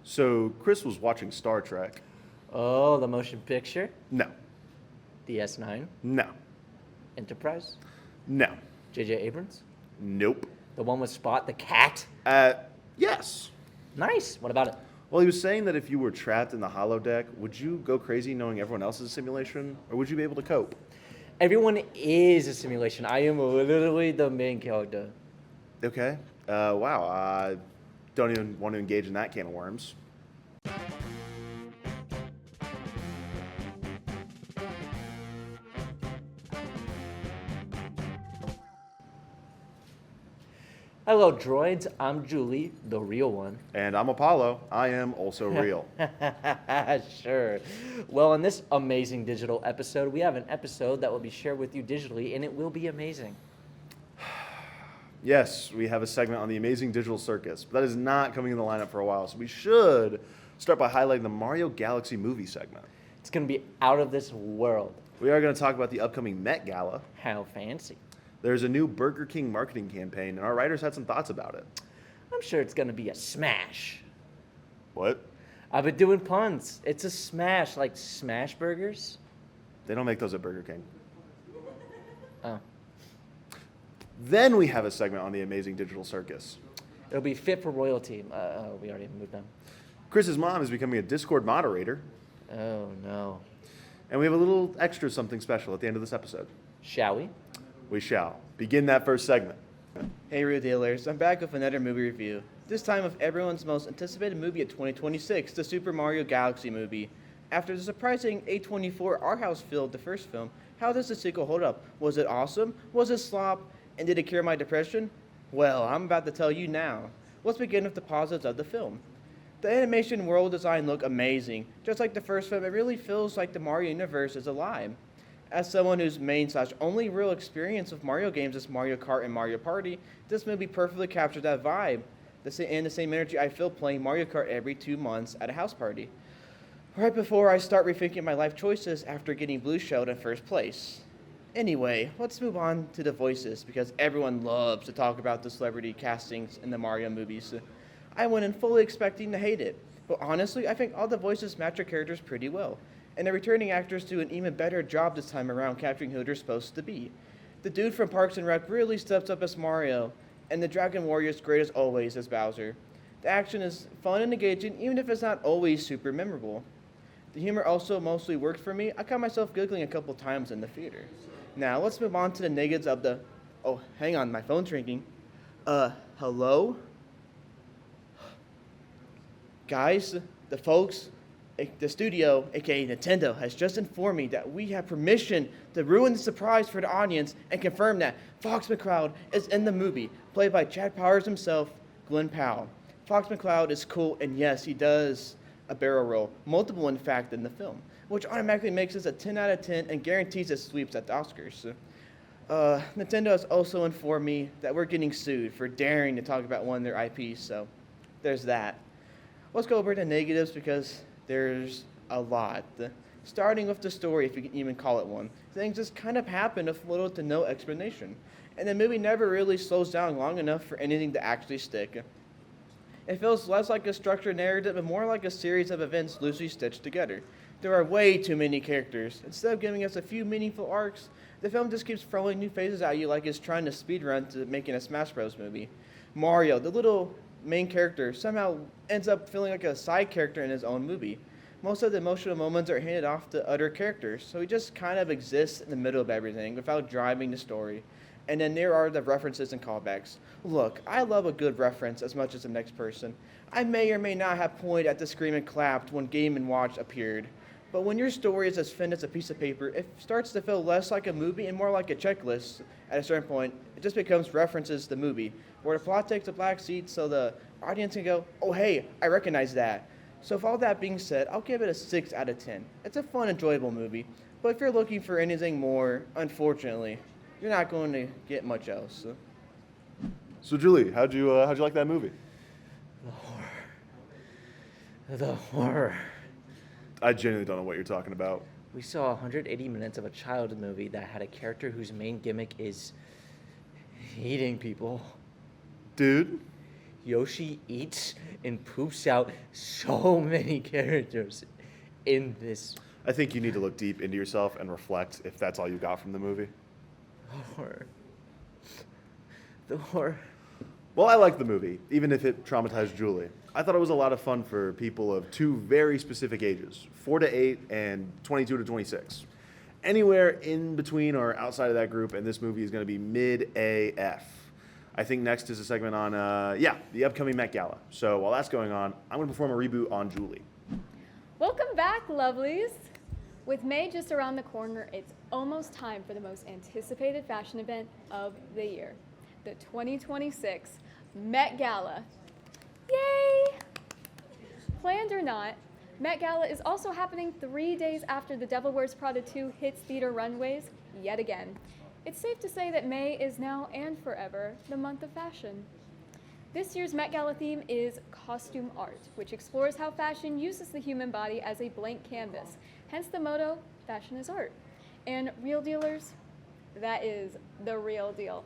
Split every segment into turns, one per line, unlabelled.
So Chris was watching Star Trek.
Oh, the motion picture?
No.
The S9?
No.
Enterprise?
No.
J.J. Abrams?
Nope.
The one with Spot the cat?
Yes.
Nice. What about it?
Well, he was saying that if you were trapped in the holodeck, would you go crazy knowing everyone else is a simulation, or would you be able to cope?
Everyone is a simulation. I am literally the main character.
Okay. Wow. I don't even want to engage in that can of worms.
Hello, droids. I'm Julie, the real one.
And I'm Apollo. I am also real.
Sure. Well, in this amazing digital episode, we have an episode that will be shared with you digitally, and it will be amazing.
Yes, we have a segment on the amazing digital circus, but that is not coming in the lineup for a while, so we should start by highlighting the Mario Galaxy movie segment.
It's going to be out of this world.
We are going to talk about the upcoming Met Gala.
How fancy.
There's a new Burger King marketing campaign, and our writers had some thoughts about it.
I'm sure it's going to be a smash.
What?
I've been doing puns. It's a smash, like smash burgers.
They don't make those at Burger King.
Oh.
Then we have a segment on the amazing digital circus.
It'll be fit for royalty. We already moved on.
Chris's mom is becoming a Discord moderator,
Oh, no.
and we have a little extra something special at the end of this episode.
Shall we?
We shall begin that first segment.
Hey Real Dealers, I'm back with another movie review. This time with everyone's most anticipated movie of 2026, the Super Mario Galaxy movie. After the surprising A24 art house filled the first film, how does the sequel hold up? Was it awesome? Was it slop? And did it cure my depression? Well, I'm about to tell you now. Let's begin with the positives of the film. The animation and world design look amazing. Just like the first film, it really feels like the Mario universe is alive. As someone whose main/only real experience with Mario games is Mario Kart and Mario Party, this movie perfectly captured that vibe. The same energy I feel playing Mario Kart every 2 months at a house party. Right before I start rethinking my life choices after getting blue shelled in first place. Anyway, let's move on to the voices, because everyone loves to talk about the celebrity castings in the Mario movies. I went in fully expecting to hate it, but honestly, I think all the voices match their characters pretty well. And the returning actors do an even better job this time around capturing who they're supposed to be. The dude from Parks and Rec really steps up as Mario, and the Dragon Warrior is great as always as Bowser. The action is fun and engaging, even if it's not always super memorable. The humor also mostly worked for me. I caught myself giggling a couple times in the theater. Now, let's move on to the negatives of the... Oh, hang on, my phone's ringing. Hello? Guys, the folks... The studio, aka Nintendo, has just informed me that we have permission to ruin the surprise for the audience and confirm that Fox McCloud is in the movie, played by Chad Powers himself, Glenn Powell. Fox McCloud is cool, and yes, he does a barrel roll, multiple in fact in the film, which automatically makes this a 10 out of 10 and guarantees it sweeps at the Oscars. Nintendo has also informed me that we're getting sued for daring to talk about one of their IPs, so there's that. Let's go over the negatives because there's a lot. Starting with the story, if you can even call it one. Things just kind of happen with little to no explanation. And the movie never really slows down long enough for anything to actually stick. It feels less like a structured narrative and more like a series of events loosely stitched together. There are way too many characters. Instead of giving us a few meaningful arcs, the film just keeps throwing new phases at you like it's trying to speedrun to making a Smash Bros. Movie. Mario, the little main character, somehow ends up feeling like a side character in his own movie. Most of the emotional moments are handed off to other characters, so he just kind of exists in the middle of everything without driving the story. And then there are the references and callbacks. Look, I love a good reference as much as the next person. I may or may not have pointed at the screen and clapped when Game & Watch appeared. But when your story is as thin as a piece of paper, it starts to feel less like a movie and more like a checklist. At a certain point, it just becomes references to the movie, where the plot takes a back seat so the audience can go, oh hey, I recognize that. So with all that being said, I'll give it a 6 out of 10. It's a fun, enjoyable movie, but if you're looking for anything more, unfortunately, you're not going to get much else.
So Julie, how'd you like that movie?
The horror. The horror.
I genuinely don't know what you're talking about.
We saw 180 minutes of a child movie that had a character whose main gimmick is eating people.
Dude?
Yoshi eats and poops out so many characters in this
I think you need to look deep into yourself and reflect if that's all you got from the movie.
horror. The horror.
Well, I liked the movie, even if it traumatized Julie. I thought it was a lot of fun for people of two very specific ages, 4 to 8 and 22 to 26. Anywhere in between or outside of that group, and this movie is going to be mid AF. I think next is a segment on, the upcoming Met Gala. So while that's going on, I'm going to perform a reboot on Julie.
Welcome back, lovelies. With May just around the corner, it's almost time for the most anticipated fashion event of the year, the 2026 Met Gala. Yay! Planned or not, Met Gala is also happening 3 days after The Devil Wears Prada 2 hits theater runways yet again. It's safe to say that May is now and forever the month of fashion. This year's Met Gala theme is costume art, which explores how fashion uses the human body as a blank canvas. Hence the motto, fashion is art. And real dealers, that is the real deal.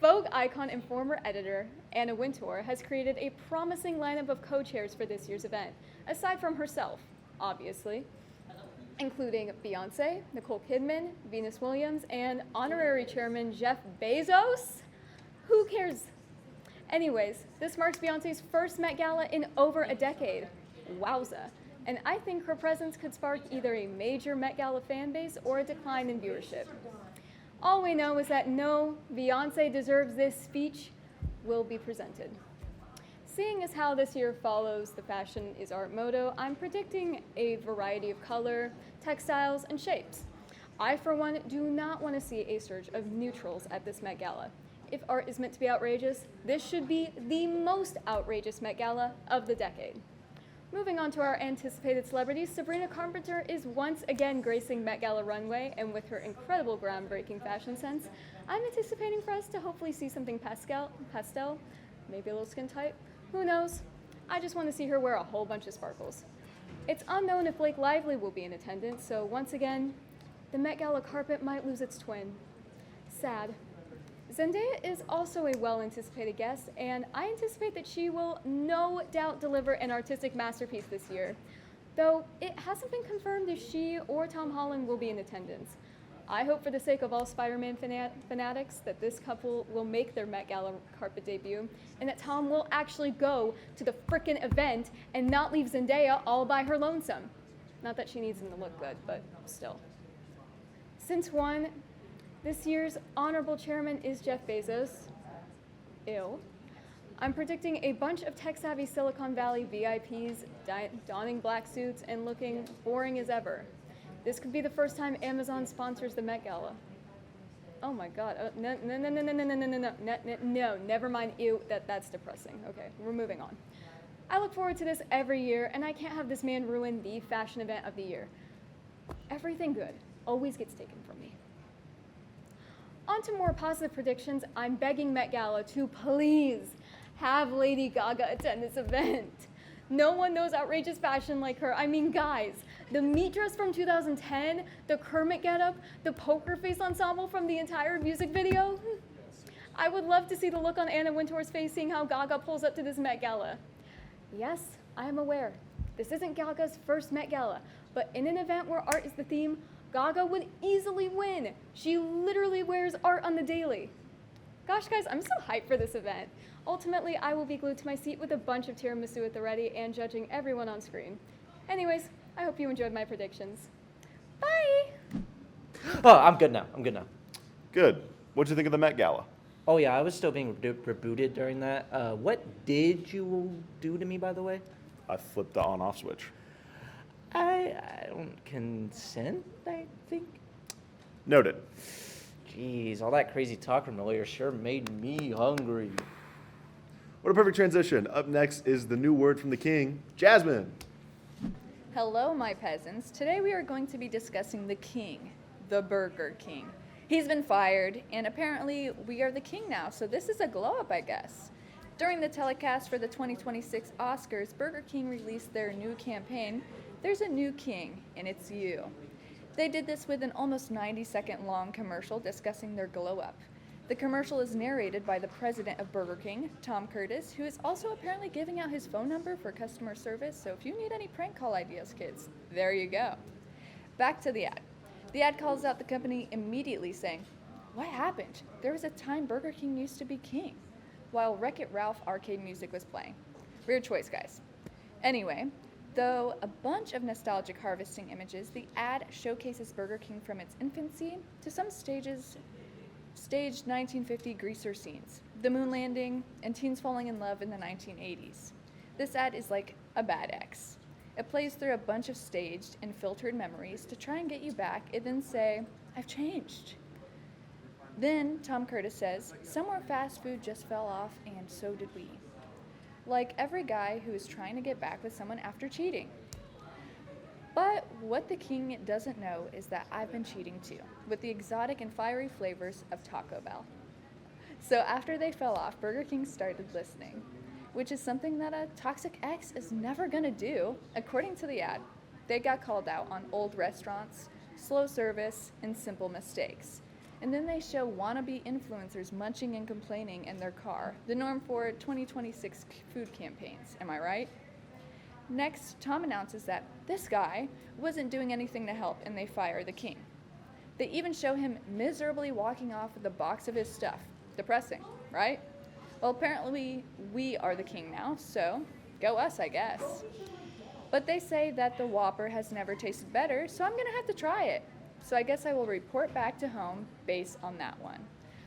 Vogue icon and former editor Anna Wintour has created a promising lineup of co-chairs for this year's event, aside from herself, obviously, including Beyonce, Nicole Kidman, Venus Williams, and honorary chairman Jeff Bezos. Who cares? Anyways, this marks Beyonce's first Met Gala in over a decade. Wowza. And I think her presence could spark either a major Met Gala fan base or a decline in viewership. All we know is that no Beyonce deserves this speech will be presented. Seeing as how this year follows the fashion is art motto, I'm predicting a variety of color, textiles, and shapes. I, for one, do not want to see a surge of neutrals at this Met Gala. If art is meant to be outrageous, this should be the most outrageous Met Gala of the decade. Moving on to our anticipated celebrities, Sabrina Carpenter is once again gracing Met Gala runway, and with her incredible groundbreaking fashion sense, I'm anticipating for us to hopefully see something pastel, maybe a little skin tight, who knows? I just want to see her wear a whole bunch of sparkles. It's unknown if Blake Lively will be in attendance, so once again, the Met Gala carpet might lose its twin. Sad. Zendaya is also a well-anticipated guest, and I anticipate that she will no doubt deliver an artistic masterpiece this year, though it hasn't been confirmed if she or Tom Holland will be in attendance. I hope for the sake of all Spider-Man fanatics that this couple will make their Met Gala carpet debut, and that Tom will actually go to the frickin' event and not leave Zendaya all by her lonesome. Not that she needs him to look good, but still. Since this year's honorable chairman is Jeff Bezos. Ew. I'm predicting a bunch of tech-savvy Silicon Valley VIPs donning black suits and looking boring as ever. This could be the first time Amazon sponsors the Met Gala. Oh my God! No, never mind. Ew, that's depressing. Okay, we're moving on. I look forward to this every year, and I can't have this man ruin the fashion event of the year. Everything good always gets taken from me. On to more positive predictions, I'm begging Met Gala to please have Lady Gaga attend this event. No one knows outrageous fashion like her. I mean, guys, the meat dress from 2010, the Kermit getup, the poker face ensemble from the entire music video. I would love to see the look on Anna Wintour's face seeing how Gaga pulls up to this Met Gala. Yes, I am aware. This isn't Gaga's first Met Gala, but in an event where art is the theme, Gaga would easily win. She literally wears art on the daily. Gosh, guys, I'm so hyped for this event. Ultimately, I will be glued to my seat with a bunch of tiramisu at the ready and judging everyone on screen. Anyways, I hope you enjoyed my predictions. Bye!
Oh, I'm good now.
Good. What'd you think of the Met Gala?
Oh yeah, I was still being rebooted during that. What did you do to me, by the way?
I flipped the on-off switch.
I don't consent, I think.
Noted.
Jeez, all that crazy talk from earlier sure made me hungry.
What a perfect transition. Up next is the new word from the king, Jasmine.
Hello, my peasants. Today we are going to be discussing the king, the Burger King. He's been fired, and apparently we are the king now, so this is a glow-up, I guess. During the telecast for the 2026 Oscars, Burger King released their new campaign, There's a New King, and It's You. They did this with an almost 90-second long commercial discussing their glow-up. The commercial is narrated by the president of Burger King, Tom Curtis, who is also apparently giving out his phone number for customer service, so if you need any prank call ideas, kids, there you go. Back to the ad. The ad calls out the company immediately saying, "What happened? There was a time Burger King used to be king," while Wreck-It Ralph arcade music was playing. Weird choice, guys. Anyway, though a bunch of nostalgic harvesting images, the ad showcases Burger King from its infancy to some staged 1950 greaser scenes, the moon landing, and teens falling in love in the 1980s. This ad is like a bad ex. It plays through a bunch of staged and filtered memories to try and get you back and then say, "I've changed." Then Tom Curtis says, "Somewhere fast food just fell off, and so did we." Like every guy who is trying to get back with someone after cheating. But what the king doesn't know is that I've been cheating too, with the exotic and fiery flavors of Taco Bell. So after they fell off, Burger King started listening, which is something that a toxic ex is never gonna do, according to the ad. They got called out on old restaurants, slow service, and simple mistakes. And then they show wannabe influencers munching and complaining in their car, the norm for 2026 food campaigns, am I right? Next, Tom announces that this guy wasn't doing anything to help and they fire the king. They even show him miserably walking off with a box of his stuff. Depressing, right? Well, apparently we are the king now, so go us, I guess. But they say that the Whopper has never tasted better, so I'm gonna have to try it. So I guess I will report back to home based on that one.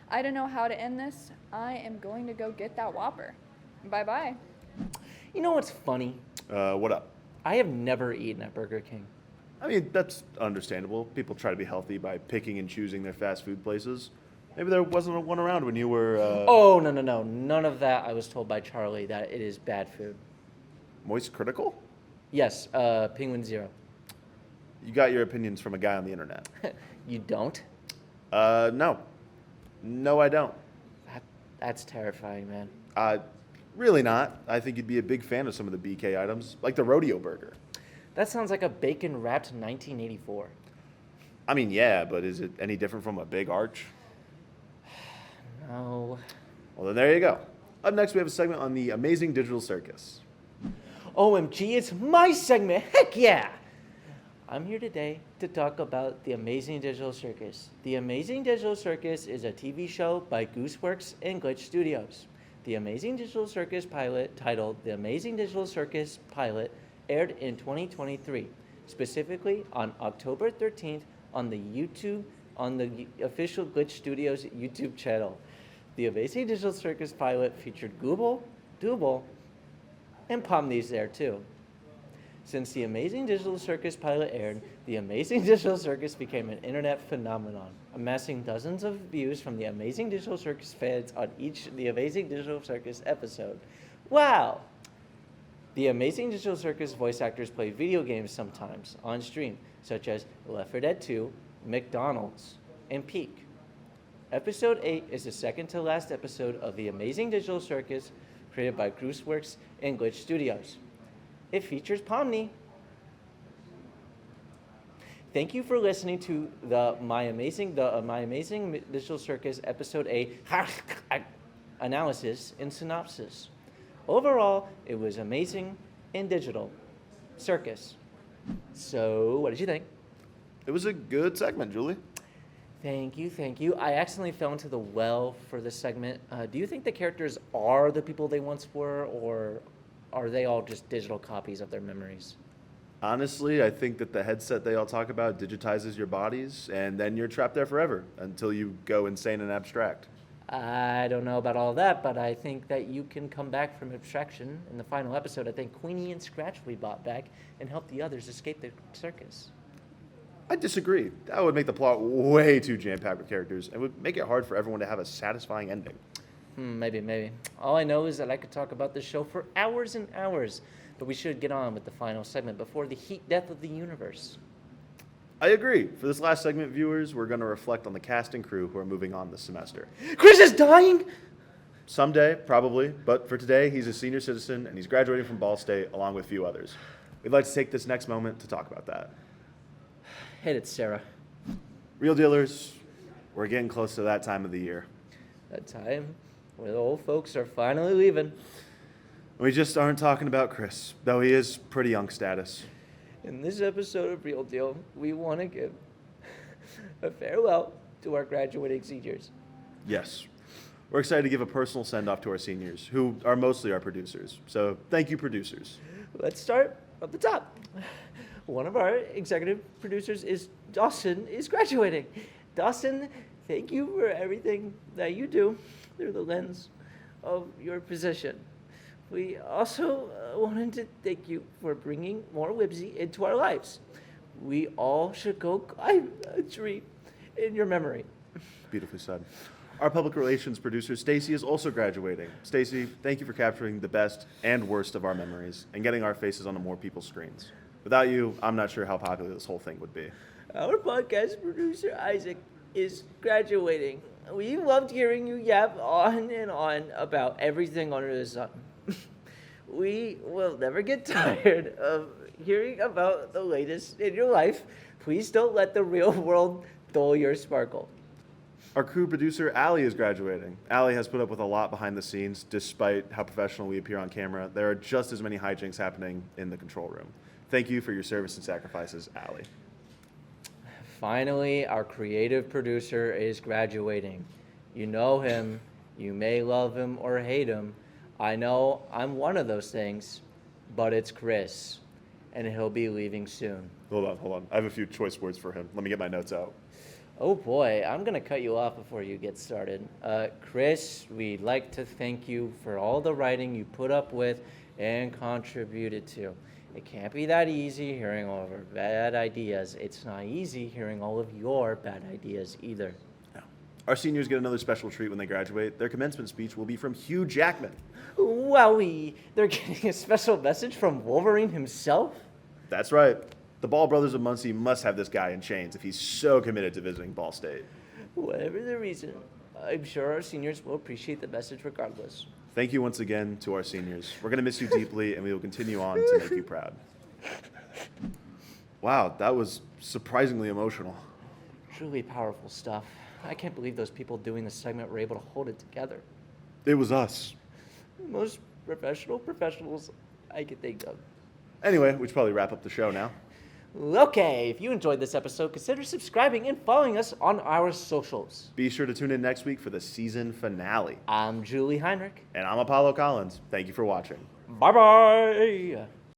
I don't know how to end this. I am going to go get that Whopper. Bye-bye.
You know what's funny?
What up?
I have never eaten at Burger King.
I mean, that's understandable. People try to be healthy by picking and choosing their fast food places. Maybe there wasn't one around when you were...
Oh, no. None of that. I was told by Charlie that it is bad food.
Moist critical?
Yes, Penguin Zero.
You got your opinions from a guy on the internet.
You don't?
No. No, I don't.
That's terrifying, man.
Really not. I think you'd be a big fan of some of the BK items, like the rodeo burger.
That sounds like a bacon-wrapped 1984.
I mean, yeah, but is it any different from a big arch?
No.
Well, then there you go. Up next, we have a segment on the Amazing Digital Circus.
OMG, it's my segment. Heck yeah! I'm here today to talk about The Amazing Digital Circus. The Amazing Digital Circus is a TV show by Gooseworks and Glitch Studios. The Amazing Digital Circus pilot, titled The Amazing Digital Circus Pilot, aired in 2023, specifically on October 13th on the official Glitch Studios YouTube channel. The Amazing Digital Circus pilot featured Google, Double, and Pomni's there too. Since The Amazing Digital Circus pilot aired, The Amazing Digital Circus became an internet phenomenon, amassing dozens of views from The Amazing Digital Circus fans on each The Amazing Digital Circus episode. Wow! The Amazing Digital Circus voice actors play video games sometimes on stream, such as Left 4 Dead 2, McDonald's, and Peak. Episode 8 is the second to last episode of The Amazing Digital Circus, created by Gooseworks and Glitch Studios. It features Pomni. Thank you for listening to the My Amazing Digital Circus Episode 8 analysis and synopsis. Overall, it was amazing and digital circus. So, what did you think?
It was a good segment, Julie.
Thank you. I accidentally fell into the well for this segment. Do you think the characters are the people they once were, or are they all just digital copies of their memories?
Honestly, I think that the headset they all talk about digitizes your bodies, and then you're trapped there forever until you go insane and abstract.
I don't know about all that, but I think that you can come back from abstraction. In the final episode, I think Queenie and Scratch will be brought back and help the others escape the circus.
I disagree. That would make the plot way too jam-packed with characters and would make it hard for everyone to have a satisfying ending.
Maybe. All I know is that I could talk about this show for hours and hours, but we should get on with the final segment before the heat death of the universe.
I agree. For this last segment, viewers, we're going to reflect on the cast and crew who are moving on this semester.
Chris is dying!
Someday, probably, but for today, he's a senior citizen and he's graduating from Ball State along with a few others. We'd like to take this next moment to talk about that.
Hit it, Sarah.
Real dealers, we're getting close to that time of the year.
a time where the old folks are finally leaving.
We just aren't talking about Chris, though he is pretty young status.
In this episode of Real Deal, we want to give a farewell to our graduating seniors.
Yes. We're excited to give a personal send-off to our seniors, who are mostly our producers. So thank you, producers.
Let's start at the top. One of our executive producers is Dawson, is graduating. Dawson, thank you for everything that you do through the lens of your position. We also wanted to thank you for bringing more whimsy into our lives. We all should go climb a tree in your memory.
Beautifully said. Our public relations producer, Stacy, is also graduating. Stacy, thank you for capturing the best and worst of our memories and getting our faces onto more people's screens. Without you, I'm not sure how popular this whole thing would be.
Our podcast producer, Isaac, is graduating. We loved hearing you yap on and on about everything under the sun. We will never get tired of hearing about the latest in your life. Please don't let the real world dull your sparkle.
Our crew producer, Allie, is graduating. Allie has put up with a lot behind the scenes, despite how professional we appear on camera. There are just as many hijinks happening in the control room. Thank you for your service and sacrifices, Allie.
Finally, our creative producer is graduating. You know him. You may love him or hate him. I know I'm one of those things, but it's Chris, and he'll be leaving soon.
Hold on. I have a few choice words for him. Let me get my notes out.
Oh boy, I'm gonna cut you off before you get started. Chris, we'd like to thank you for all the writing you put up with and contributed to. It can't be that easy hearing all of our bad ideas. It's not easy hearing all of your bad ideas either.
No. Our seniors get another special treat when they graduate. Their commencement speech will be from Hugh Jackman.
Wowie, they're getting a special message from Wolverine himself?
That's right. The Ball brothers of Muncie must have this guy in chains if he's so committed to visiting Ball State.
Whatever the reason, I'm sure our seniors will appreciate the message regardless.
Thank you once again to our seniors. We're going to miss you deeply, and we will continue on to make you proud. Wow, that was surprisingly emotional.
Truly powerful stuff. I can't believe those people doing this segment were able to hold it together.
It was us.
Most professionals I could think of.
Anyway, we should probably wrap up the show now.
Okay, if you enjoyed this episode, consider subscribing and following us on our socials.
Be sure to tune in next week for the season finale.
I'm Julie Heinrich.
And I'm Apollo Collins. Thank you for watching.
Bye-bye.